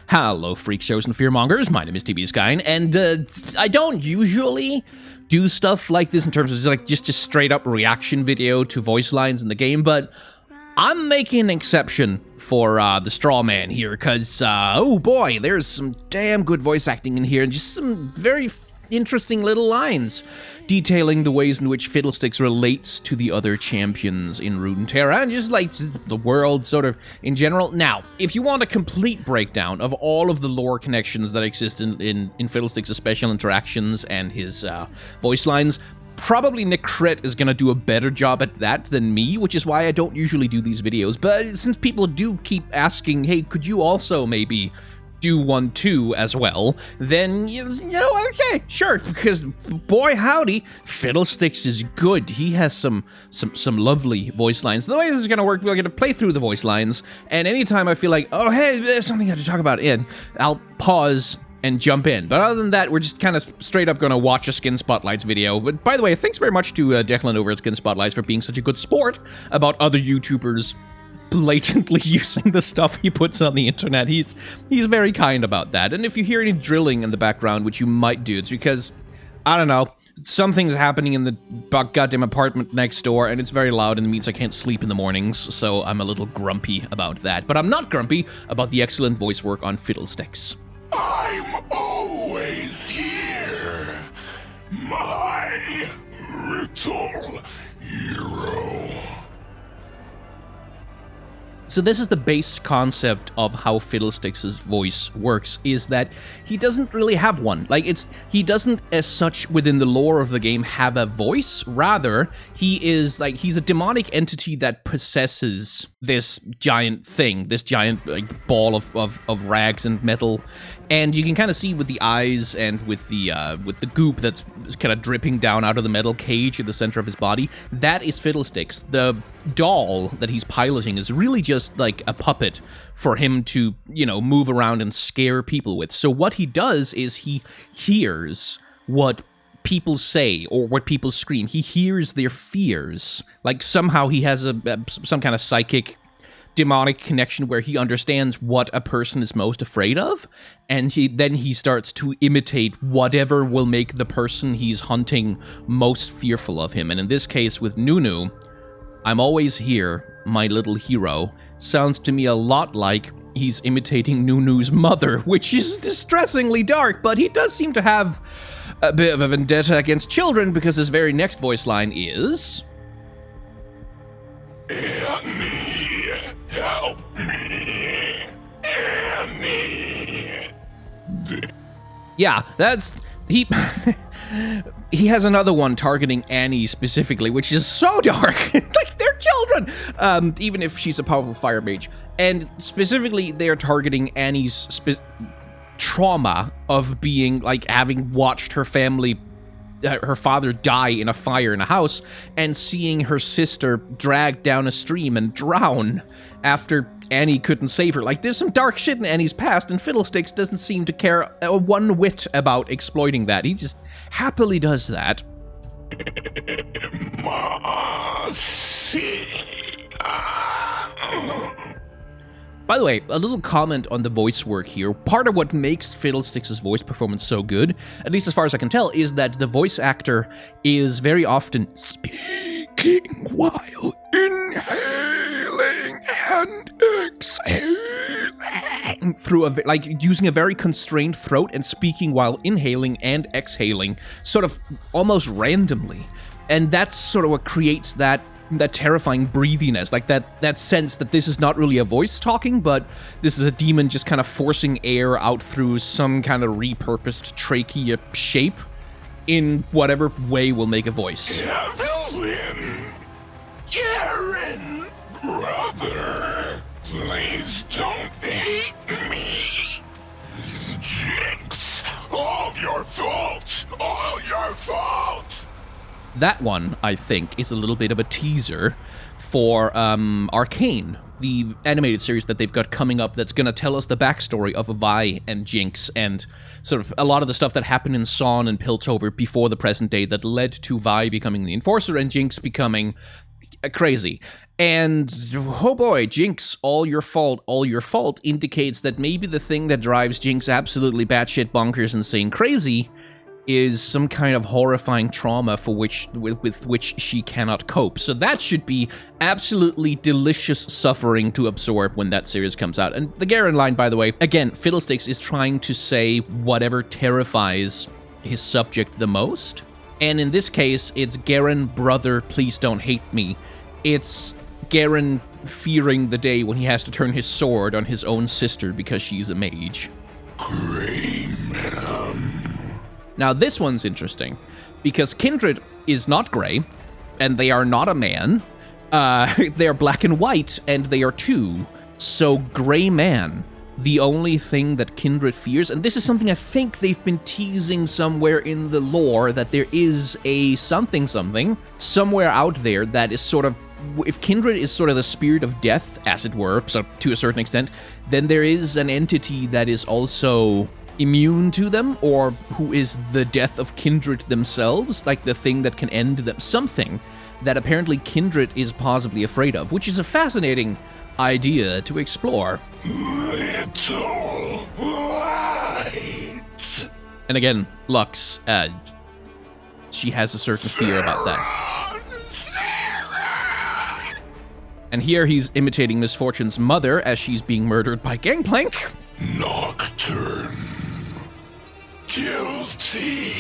Hello, freak shows and fearmongers. My name is TB Skyn, and I don't usually do stuff like this in terms of like just a straight up reaction video to voice lines in the game, but I'm making an exception for the straw man here, because oh boy, there's some damn good voice acting in here, and just some very interesting little lines detailing the ways in which Fiddlesticks relates to the other champions in Runeterra, and just like the world sort of in general. Now, if you want a complete breakdown of all of the lore connections that exist in Fiddlesticks' special interactions and his voice lines, probably Nick Crit is going to do a better job at that than me, which is why I don't usually do these videos. But since people do keep asking, hey, could you also maybe do one too as well, then, you know, okay, sure, because boy howdy, Fiddlesticks is good. He has some lovely voice lines. The way this is going to work, we're going to play through the voice lines, and anytime I feel like, oh, hey, there's something I have to talk about I'll pause and jump in. But other than that, we're just kind of straight up going to watch a Skin Spotlights video. But by the way, thanks very much to Declan over at Skin Spotlights for being such a good sport about other YouTubers blatantly using the stuff he puts on the internet. He's very kind about that. And if you hear any drilling in the background, which you might do, it's because, I don't know, something's happening in the goddamn apartment next door, and it's very loud, and it means I can't sleep in the mornings, so I'm a little grumpy about that. But I'm not grumpy about the excellent voice work on Fiddlesticks. I'm always here, my little hero. So this is the base concept of how Fiddlesticks' voice works, is that he doesn't really have one. Like, he doesn't, as such, within the lore of the game, have a voice. Rather, he's a demonic entity that possesses this giant thing, this giant like ball of rags and metal. And you can kind of see with the eyes and with the goop that's kind of dripping down out of the metal cage in the center of his body, that is Fiddlesticks. The doll that he's piloting is really just like a puppet for him to, you know, move around and scare people with. So what he does is he hears what people say or what people scream. He hears their fears. Like somehow he has some kind of psychic demonic connection where he understands what a person is most afraid of, and then he starts to imitate whatever will make the person he's hunting most fearful of him. And in this case with Nunu, I'm always here, my little hero, sounds to me a lot like he's imitating Nunu's mother, which is distressingly dark, but he does seem to have a bit of a vendetta against children, because his very next voice line is... Annie, help me, Annie. Yeah, that's... He has another one targeting Annie specifically, which is so dark. Like, they're children! Even if she's a powerful fire mage. And specifically, they're targeting Annie's trauma of being, like, having watched her family, her father die in a fire in a house, and seeing her sister dragged down a stream and drown after Annie couldn't save her. Like, there's some dark shit in Annie's past, and Fiddlesticks doesn't seem to care one whit about exploiting that. He just happily does that. By the way, a little comment on the voice work here. Part of what makes Fiddlesticks' voice performance so good, at least as far as I can tell, is that the voice actor is very often speaking while inhaling and exhaling through using a very constrained throat and speaking while inhaling and exhaling, sort of almost randomly. And that's sort of what creates that terrifying breathiness, like that sense that this is not really a voice talking, but this is a demon just kind of forcing air out through some kind of repurposed trachea shape in whatever way will make a voice. Evelyn, Karen, brother, please don't hate me. Jinx, all your fault, all your fault. That one, I think, is a little bit of a teaser for Arcane, the animated series that they've got coming up that's going to tell us the backstory of Vi and Jinx and sort of a lot of the stuff that happened in Sonn and Piltover before the present day that led to Vi becoming the Enforcer and Jinx becoming crazy. And, oh boy, Jinx, all your fault indicates that maybe the thing that drives Jinx absolutely batshit bonkers insane crazy is some kind of horrifying trauma with which she cannot cope. So that should be absolutely delicious suffering to absorb when that series comes out. And the Garen line, by the way, again, Fiddlesticks is trying to say whatever terrifies his subject the most. And in this case, it's Garen, brother, please don't hate me. It's Garen fearing the day when he has to turn his sword on his own sister because she's a mage. Now, this one's interesting, because Kindred is not gray, and they are not a man. They are black and white, and they are two. So, gray man, the only thing that Kindred fears, and this is something I think they've been teasing somewhere in the lore, that there is a something somewhere out there that is sort of, if Kindred is sort of the spirit of death, as it were, so to a certain extent, then there is an entity that is also immune to them, or who is the death of Kindred themselves, like the thing that can end them, something that apparently Kindred is possibly afraid of, which is a fascinating idea to explore. Little light. And again, Lux, she has a certain fear about that. And here he's imitating Misfortune's mother as she's being murdered by Gangplank. Nocturne. Guilty.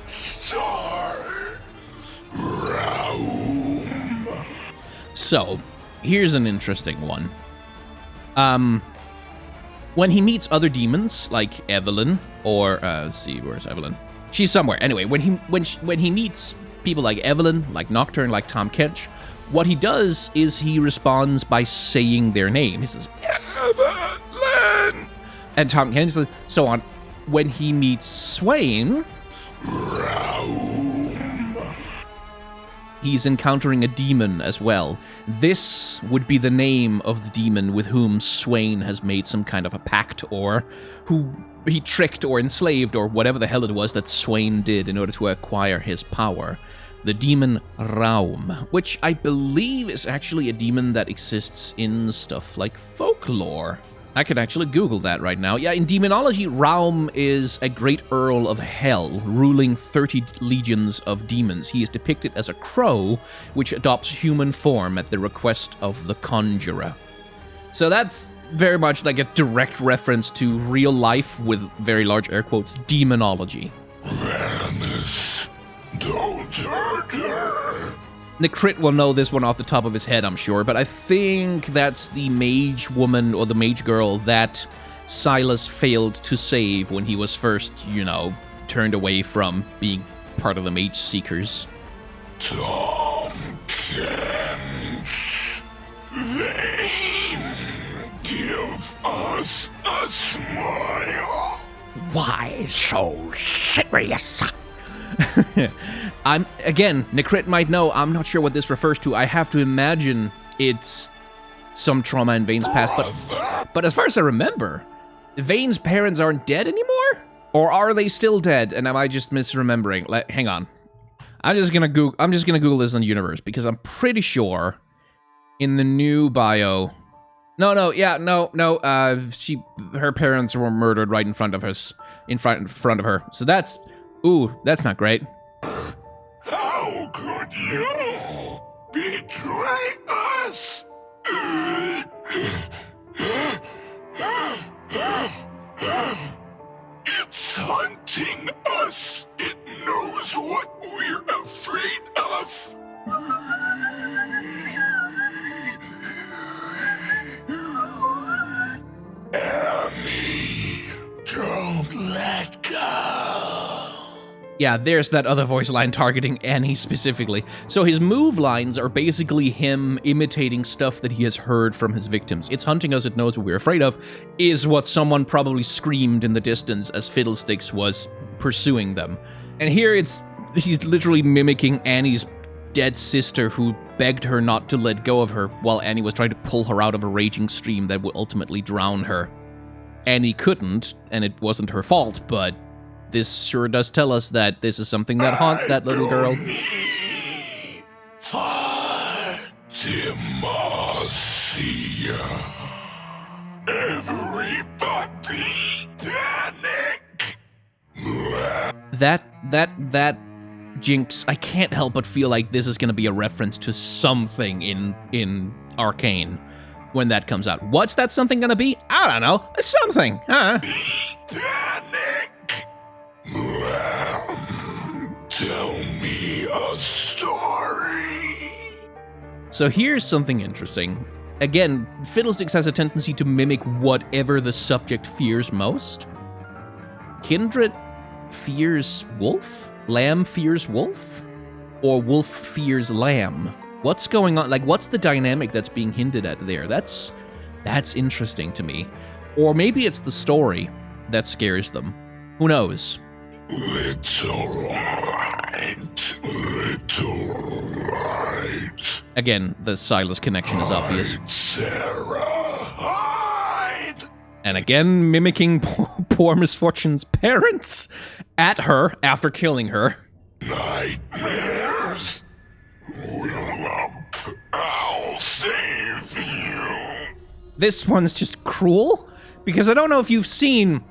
Stars. Realm. So, here's an interesting one. When he meets other demons, like Evelyn, or, let's see, where's Evelyn? She's somewhere. Anyway, when he meets people like Evelyn, like Nocturne, like Tom Kench, what he does is he responds by saying their name. He says, Evelyn! And Tom Kench, so on. When he meets Swain, he's encountering a demon as well. This would be the name of the demon with whom Swain has made some kind of a pact, or who he tricked or enslaved, or whatever the hell it was that Swain did in order to acquire his power. The demon Raum, which I believe is actually a demon that exists in stuff like folklore. I could actually Google that right now. Yeah, in demonology, Raum is a great earl of hell, ruling 30 legions of demons. He is depicted as a crow, which adopts human form at the request of the conjurer. So that's very much like a direct reference to real life, with very large air quotes, demonology. Venice, don't hurt her. The crit will know this one off the top of his head, I'm sure, but I think that's the mage woman or the mage girl that Silas failed to save when he was first, turned away from being part of the Mage Seekers. Tom Kench, Vane, give us a smile. Why so serious? Nikrit might know, I'm not sure what this refers to. I have to imagine it's some trauma in Vane's past, but as far as I remember, Vane's parents aren't dead anymore? Or are they still dead? And am I just misremembering? Hang on. I'm just gonna Google this on Universe, because I'm pretty sure in the new bio. Her parents were murdered right in front of us, in front of her. So that's not great. How could you betray us? It's hunting us. It knows what we're afraid of. Annie, don't let go. Yeah, there's that other voice line targeting Annie specifically. So his move lines are basically him imitating stuff that he has heard from his victims. It's hunting us, it knows what we're afraid of, is what someone probably screamed in the distance as Fiddlesticks was pursuing them. And here he's literally mimicking Annie's dead sister who begged her not to let go of her while Annie was trying to pull her out of a raging stream that would ultimately drown her. Annie couldn't, and it wasn't her fault, but this sure does tell us that this is something that haunts that little girl. Everybody panic. That Jinx, I can't help but feel like this is going to be a reference to something in Arcane when that comes out. What's that something going to be? I don't know. Something. Panic. Tell me a story. So here's something interesting. Again, Fiddlesticks has a tendency to mimic whatever the subject fears most. Kindred fears wolf? Lamb fears wolf? Or wolf fears lamb? What's going on? Like, what's the dynamic that's being hinted at there? That's interesting to me. Or maybe it's the story that scares them. Who knows? Little light. Again, the Silas connection is obvious. Sarah, hide. And again, mimicking poor Misfortune's parents at her after killing her. Nightmares. Willump, I'll save you. This one's just cruel, because I don't know if you've seen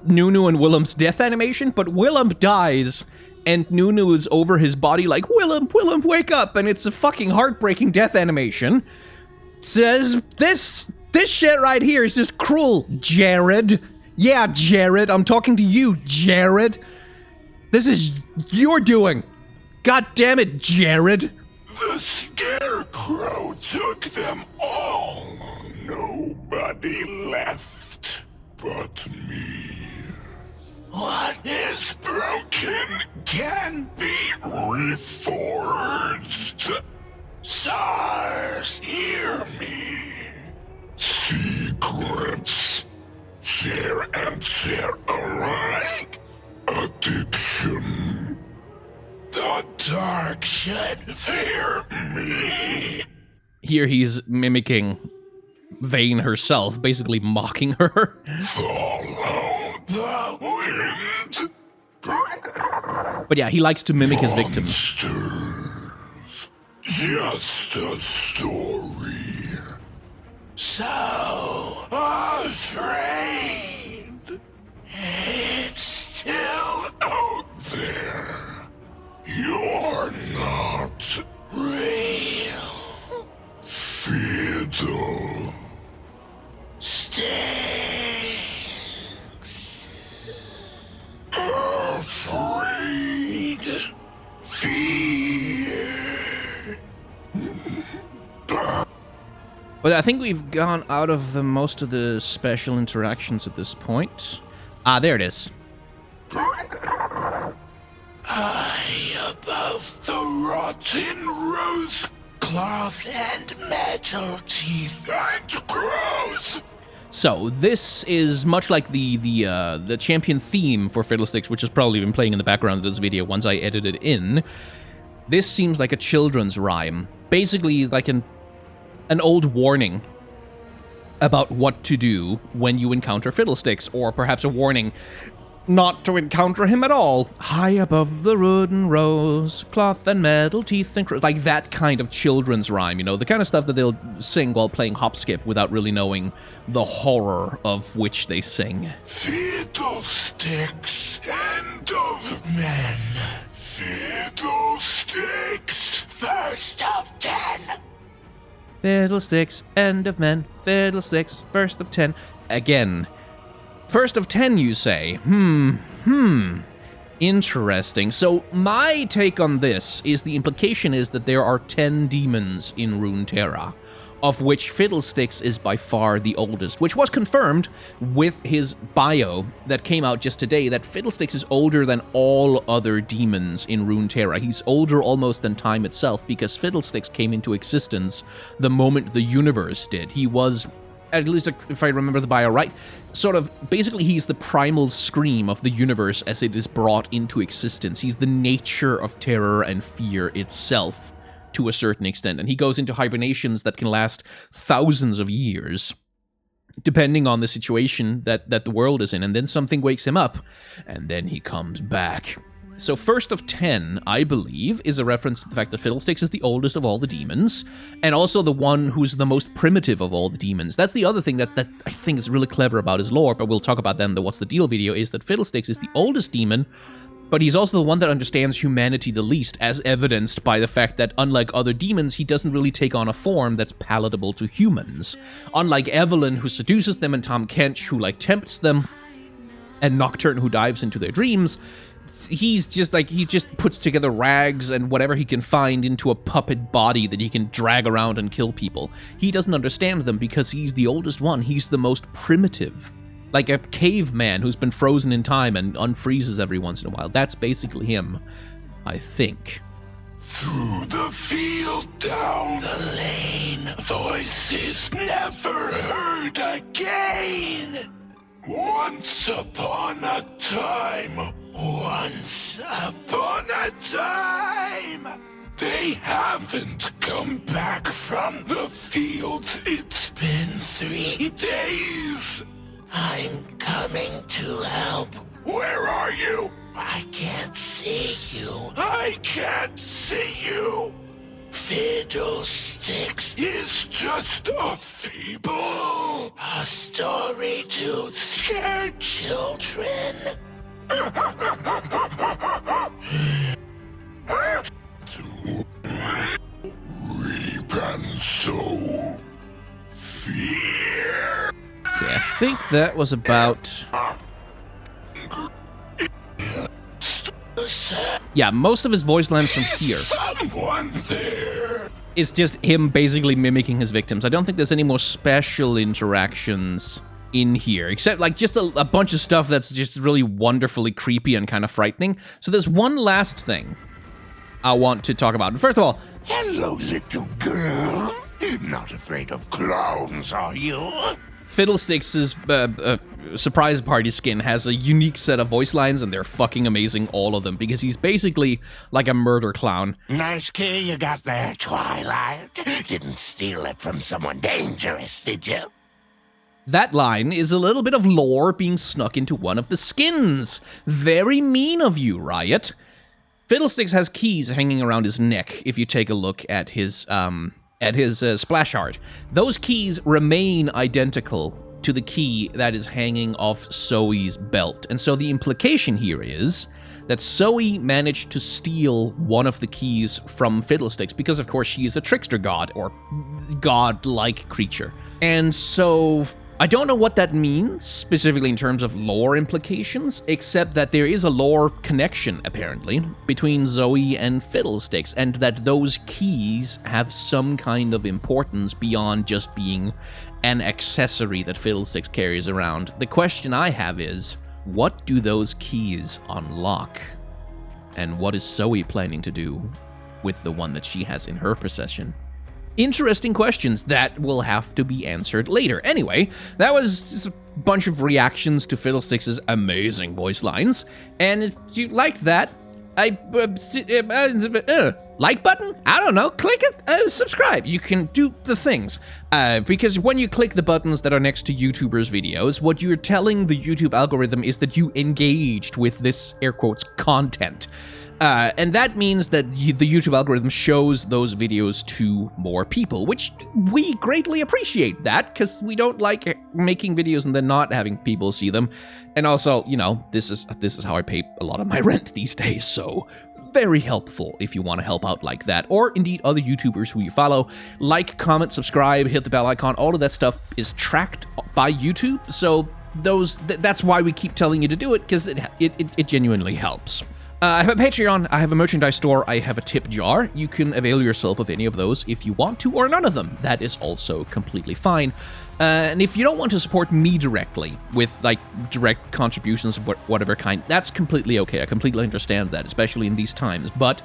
Nunu and Willump's death animation, but Willump dies, and Nunu is over his body like, Willump, wake up, and it's a fucking heartbreaking death animation. It says, this shit right here is just cruel, Jared. Yeah, Jared, I'm talking to you, Jared. This is your doing. God damn it, Jared. The Scarecrow took them all. Nobody left but me. What is broken can be reforged. Stars, hear me. Secrets, share and share alike. Addiction. The dark should fear me. Here he's mimicking Vane herself, basically mocking her. Follow the wind. But yeah, he likes to mimic his victims. Just a story. So afraid. It's still out there. You're not real. Fiddle. Sticks. Afraid. Fear. But I think we've gone out of most of the special interactions at this point. Ah, there it is. High above the rotten rose cloth and metal teeth and crows. So this is much like the champion theme for Fiddlesticks, which has probably been playing in the background of this video once I edited it in. This seems like a children's rhyme, basically like an old warning about what to do when you encounter Fiddlesticks, or perhaps a warning not to encounter him at all. High above the wooden rose, cloth and metal teeth and crows. Like that kind of children's rhyme, you know, the kind of stuff that they'll sing while playing hopskip without really knowing the horror of which they sing. Fiddlesticks, end of men. Fiddlesticks, first of 10. Fiddlesticks, end of men. Fiddlesticks, first of 10. Again, first of 10, you say? Interesting. So my take on this is the implication is that there are 10 demons in Runeterra. of which Fiddlesticks is by far the oldest, which was confirmed with his bio that came out just today, that Fiddlesticks is older than all other demons in Runeterra. He's older almost than time itself, because Fiddlesticks came into existence the moment the universe did. He was, at least if I remember the bio right, sort of, basically he's the primal scream of the universe as it is brought into existence. He's the nature of terror and fear itself, to a certain extent, and he goes into hibernations that can last thousands of years, depending on the situation that the world is in, and then something wakes him up, and then he comes back. So first of 10, I believe, is a reference to the fact that Fiddlesticks is the oldest of all the demons, and also the one who's the most primitive of all the demons. That's the other thing that I think is really clever about his lore, but we'll talk about that in the What's the Deal video, is that Fiddlesticks is the oldest demon, but he's also the one that understands humanity the least, as evidenced by the fact that, unlike other demons, he doesn't really take on a form that's palatable to humans. Unlike Evelyn, who seduces them, and Tom Kench, who, tempts them, and Nocturne, who dives into their dreams, he's just, he just puts together rags and whatever he can find into a puppet body that he can drag around and kill people. He doesn't understand them because he's the oldest one. He's the most primitive. Like a caveman who's been frozen in time and unfreezes every once in a while. That's basically him, I think. Through the field, down the lane, voices never heard again. Once upon a time, they haven't come back from the fields. It's been 3 days. I'm coming to help. Where are you? I can't see you. I can't see you. Fiddlesticks is just a fable. A story to scare children. To reap and sow fear. Okay, I think that was about... Yeah, most of his voice lines from here. Someone there. It's just him basically mimicking his victims. I don't think there's any more special interactions in here, except just a bunch of stuff that's just really wonderfully creepy and kind of frightening. So there's one last thing I want to talk about. First of all, hello, little girl. Not afraid of clowns, are you? Fiddlesticks' surprise party skin has a unique set of voice lines, and they're fucking amazing, all of them, because he's basically like a murder clown. Nice key you got there, Twilight. Didn't steal it from someone dangerous, did you? That line is a little bit of lore being snuck into one of the skins. Very mean of you, Riot. Fiddlesticks has keys hanging around his neck, if you take a look at his splash art. Those keys remain identical to the key that is hanging off Zoe's belt. And so the implication here is that Zoe managed to steal one of the keys from Fiddlesticks because, of course, she is a trickster god, or god-like creature. And so I don't know what that means, specifically in terms of lore implications, except that there is a lore connection, apparently, between Zoe and Fiddlesticks, and that those keys have some kind of importance beyond just being an accessory that Fiddlesticks carries around. The question I have is, what do those keys unlock? And what is Zoe planning to do with the one that she has in her possession? Interesting questions that will have to be answered later. Anyway, that was just a bunch of reactions to Fiddlesticks' amazing voice lines. And if you like that, like button? I don't know. Click it. Subscribe. You can do the things. Because when you click the buttons that are next to YouTubers' videos, what you're telling the YouTube algorithm is that you engaged with this, air quotes, content. And that means that the YouTube algorithm shows those videos to more people, which we greatly appreciate that, because we don't like making videos and then not having people see them. And also, you know, this is how I pay a lot of my rent these days, so very helpful if you want to help out like that, or indeed other YouTubers who you follow. Like, comment, subscribe, hit the bell icon, all of that stuff is tracked by YouTube, so that's why we keep telling you to do it, because it genuinely helps. I have a Patreon, I have a merchandise store, I have a tip jar. You can avail yourself of any of those if you want to, or none of them. That is also completely fine. And if you don't want to support me directly with, like, direct contributions of whatever kind, that's completely okay. I completely understand that, especially in these times. But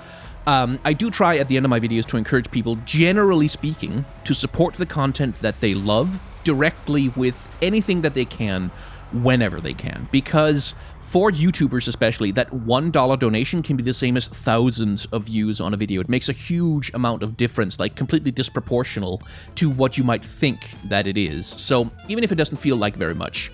I do try at the end of my videos to encourage people, generally speaking, to support the content that they love directly with anything that they can, whenever they can. Because for YouTubers especially, that $1 donation can be the same as thousands of views on a video. It makes a huge amount of difference, like completely disproportional to what you might think that it is. So even if it doesn't feel like very much,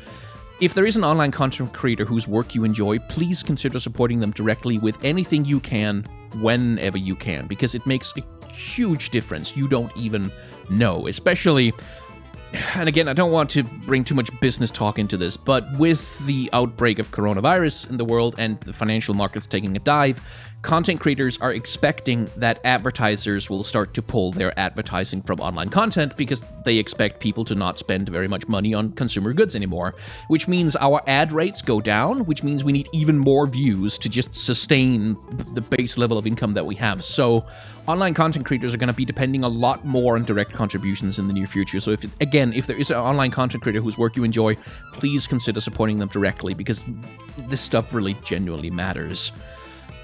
if there is an online content creator whose work you enjoy, please consider supporting them directly with anything you can, whenever you can, because it makes a huge difference you don't even know, especially. And again, I don't want to bring too much business talk into this, but with the outbreak of coronavirus in the world and the financial markets taking a dive, content creators are expecting that advertisers will start to pull their advertising from online content because they expect people to not spend very much money on consumer goods anymore, which means our ad rates go down, which means we need even more views to just sustain the base level of income that we have. So online content creators are going to be depending a lot more on direct contributions in the near future. So if there is an online content creator whose work you enjoy, please consider supporting them directly because this stuff really genuinely matters.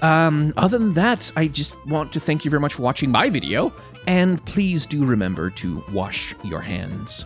Other than that, I just want to thank you very much for watching my video, and please do remember to wash your hands.